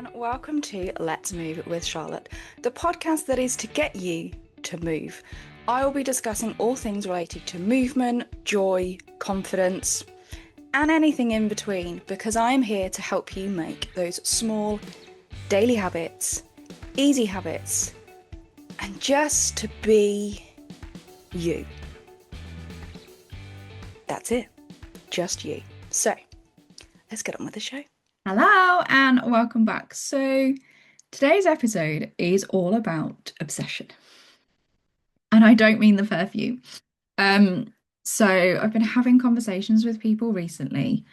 and welcome to Let's Move with Charlotte, the podcast that is to get you to move. I will be discussing all things related to movement, joy, confidence, and anything in between because I am here to help you make those small daily habits, easy habits, and just to be you. That's it. Just you. So, let's get on with the show. Hello and welcome back. So today's episode is all about obsession. And I don't mean the perfume. So I've been having conversations with people recently,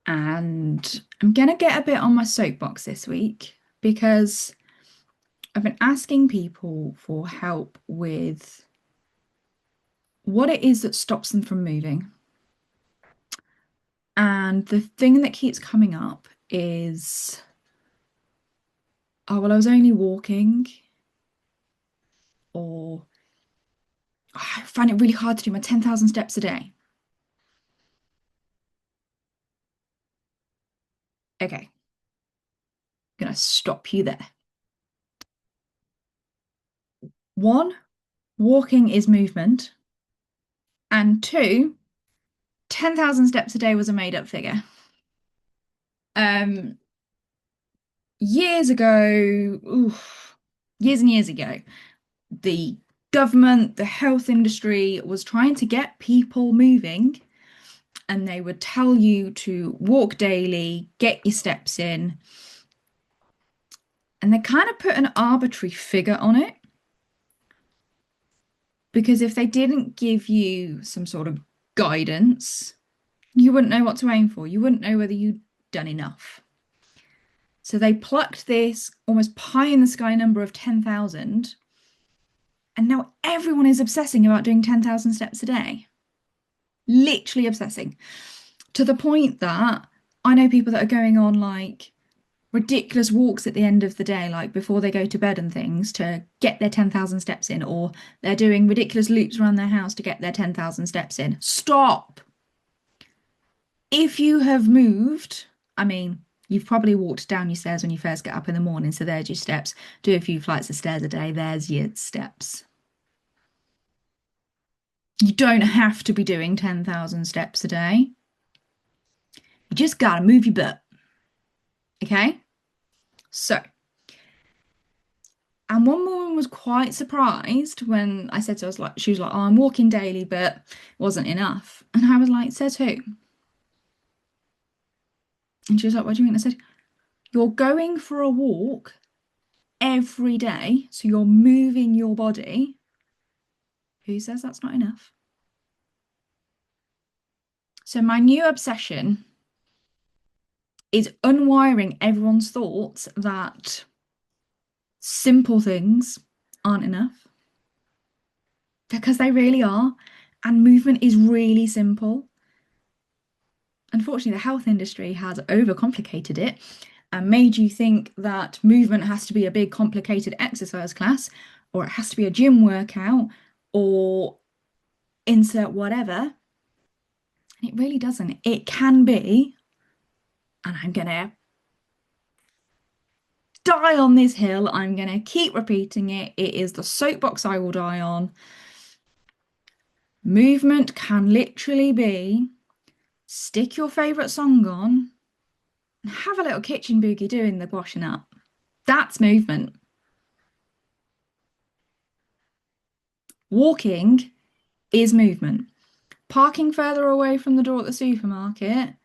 and I'm gonna get a bit on my soapbox this week because I've been asking people for help with what it is that stops them from moving. And the thing that keeps coming up is, oh, well, I was only walking, or I find it really hard to do my 10,000 steps a day. Okay, I'm gonna stop you there. One, walking is movement. And two, 10,000 steps a day was a made-up figure. Um, Years ago, years and years ago, the government, the health industry was trying to get people moving, and they would tell you to walk daily, get your steps in, and they kind of put an arbitrary figure on it. Because if they didn't give you some sort of guidance, you wouldn't know what to aim for. You wouldn't know whether you'd done enough. So they plucked this almost pie in the sky number of 10,000, and now everyone is obsessing about doing 10,000 steps a day. Literally obsessing. To the point that I know people that are going on like ridiculous walks at the end of the day, like before they go to bed and things, to get their 10,000 steps in, or they're doing ridiculous loops around their house to get their 10,000 steps in. Stop! If you have moved, I mean, you've probably walked down your stairs when you first get up in the morning, so there's your steps. Do a few flights of stairs a day, there's your steps. You don't have to be doing 10,000 steps a day. You just gotta move your butt. Okay? So, and one woman was quite surprised when I said to her, she was like, oh, I'm walking daily, but it wasn't enough. And I was like, says who? And she was like, what do you mean? I said, you're going for a walk every day, so you're moving your body. Who says that's not enough? So my new obsession is unwiring everyone's thoughts that simple things aren't enough, because they really are, and movement is really simple. Unfortunately, the health industry has overcomplicated it and made you think that movement has to be a big complicated exercise class, or it has to be a gym workout, or insert whatever. And it really doesn't. It can be, and I'm gonna die on this hill. I'm gonna keep repeating it. It is the soapbox I will die on. Movement can literally be stick your favourite song on and have a little kitchen boogie doing the washing up. That's movement. Walking is movement. Parking further away from the door at the supermarket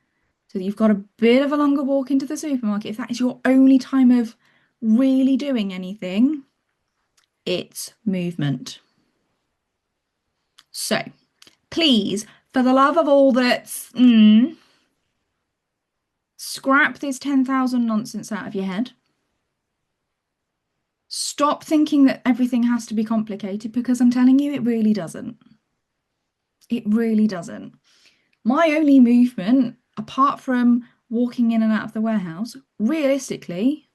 so that you've got a bit of a longer walk into the supermarket, if that is your only time of really doing anything, it's movement. So, please, for the love of all that's scrap this 10,000 nonsense out of your head. Stop thinking that everything has to be complicated, because I'm telling you, it really doesn't. It really doesn't. My only movement, apart from walking in and out of the warehouse, realistically,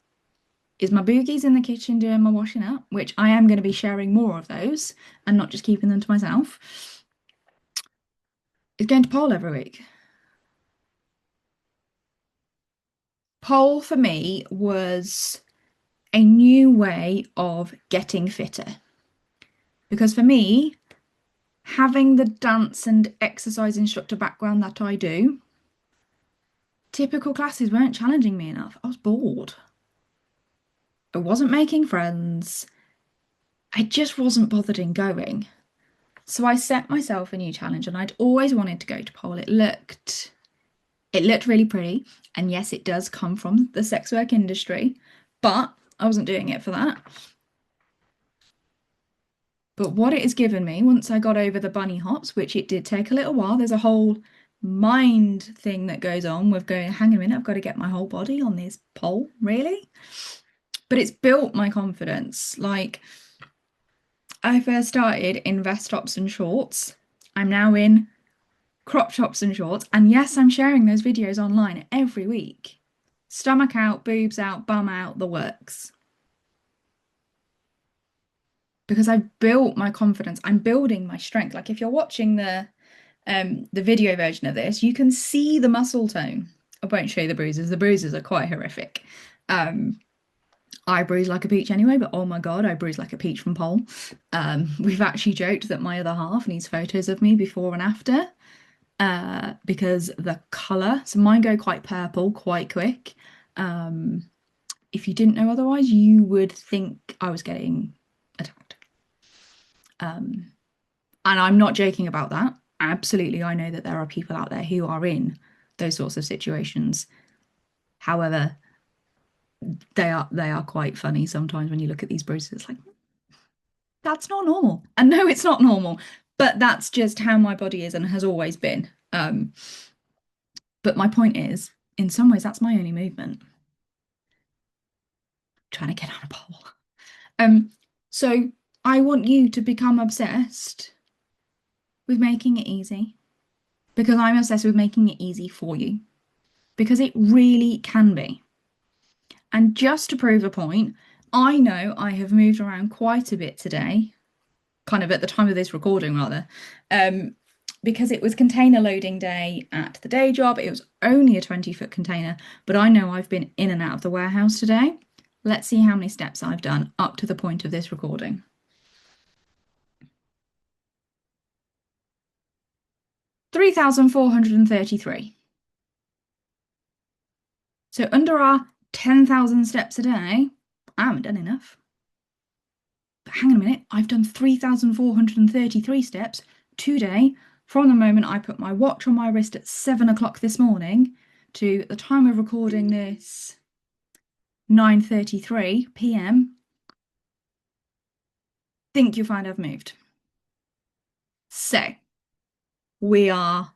is my boogies in the kitchen doing my washing up, which I am going to be sharing more of those and not just keeping them to myself. Is going to pole every week. pole for me was a new way of getting fitter. Because for me, having the dance and exercise instructor background that I do, typical classes weren't challenging me enough. I was bored. I wasn't making friends. I just wasn't bothered in going. So I set myself a new challenge, and I'd always wanted to go to pole. It looked really pretty. And yes, it does come from the sex work industry, but I wasn't doing it for that. But what it has given me, once I got over the bunny hops, which it did take a little while, there's a whole mind thing that goes on with going, hang on a minute, I've got to get my whole body on this pole, really? But it's built my confidence. Like, I first started in vest tops and shorts. I'm now in crop tops and shorts. And yes, I'm sharing those videos online every week. Stomach out, boobs out, bum out, the works. Because I've built my confidence. I'm building my strength. Like if you're watching the video version of this, you can see the muscle tone. I won't show you the bruises. The bruises are quite horrific. I bruise like a peach anyway, but oh my God, I bruise like a peach from pole. We've actually joked that my other half needs photos of me before and after because the colour, so mine go quite purple quite quick. If you didn't know otherwise, you would think I was getting attacked. And I'm not joking about that. Absolutely, I know that there are people out there who are in those sorts of situations. However, they are quite funny sometimes when you look at these bruises. It's like, that's not normal. And no, it's not normal. But that's just how my body is and has always been. But my point is, in some ways, that's my only movement. Trying to get on a pole. So I want you to become obsessed with making it easy. Because I'm obsessed with making it easy for you. Because it really can be. And just to prove a point, I know I have moved around quite a bit today, kind of at the time of this recording, rather, because it was container loading day at the day job. It was only a 20-foot container, but I know I've been in and out of the warehouse today. Let's see how many steps I've done up to the point of this recording. 3,433. So under our 10,000 steps a day, I haven't done enough. But hang on a minute, I've done 3,433 steps today from the moment I put my watch on my wrist at 7 o'clock this morning to the time of recording this, 9:33 p.m. Think you'll find I've moved. So we are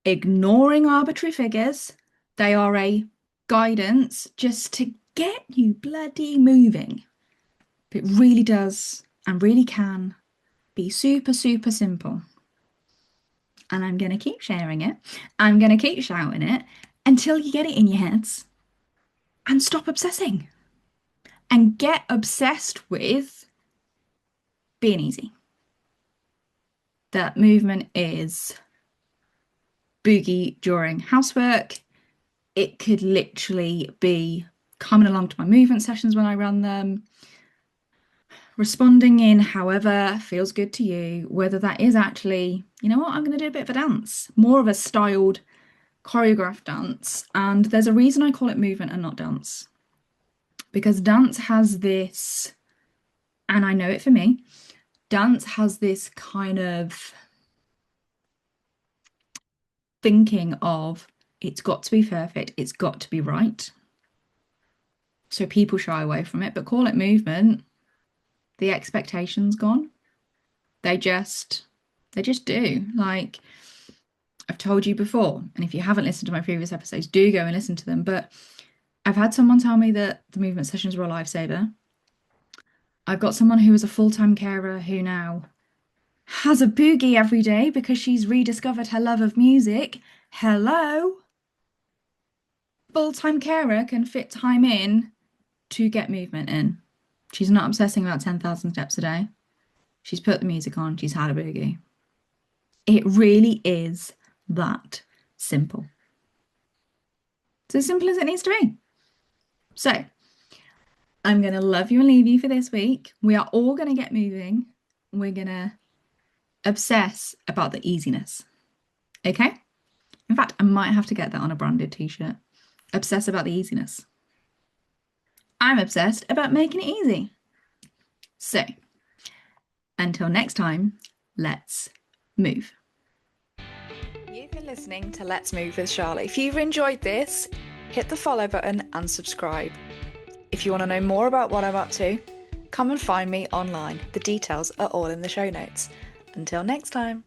ignoring arbitrary figures. They are a guidance just to get you bloody moving. But it really does and really can be super, super simple. And I'm going to keep sharing it. I'm going to keep shouting it until you get it in your heads and stop obsessing and get obsessed with being easy. That movement is boogie during housework. It could literally be coming along to my movement sessions when I run them, responding in however feels good to you, whether that is actually, you know what, I'm going to do a bit of a dance, more of a styled choreographed dance. And there's a reason I call it movement and not dance, because dance has this, and I know it for me, dance has this kind of thinking of it's got to be perfect, it's got to be right. So people shy away from it, but call it movement, the expectation's gone. They just do. Like I've told you before, and if you haven't listened to my previous episodes, do go and listen to them. But I've had someone tell me that the movement sessions were a lifesaver. I've got someone who is a full-time carer who now has a boogie every day because she's rediscovered her love of music. Hello? Full-time carer can fit time in to get movement in. She's not obsessing about 10,000 steps a day. She's put the music on, she's had a boogie. It really is that simple. It's as simple as it needs to be. So I'm going to love you and leave you for this week. We are all going to get moving. We're going to obsess about the easiness. Okay? In fact, I might have to get that on a branded t-shirt. Obsess about the easiness. I'm obsessed about making it easy. So, until next time, let's move. You've been listening to Let's Move with Charlotte. If you've enjoyed this, hit the follow button and subscribe. If you want to know more about what I'm up to, come and find me online. The details are all in the show notes. Until next time.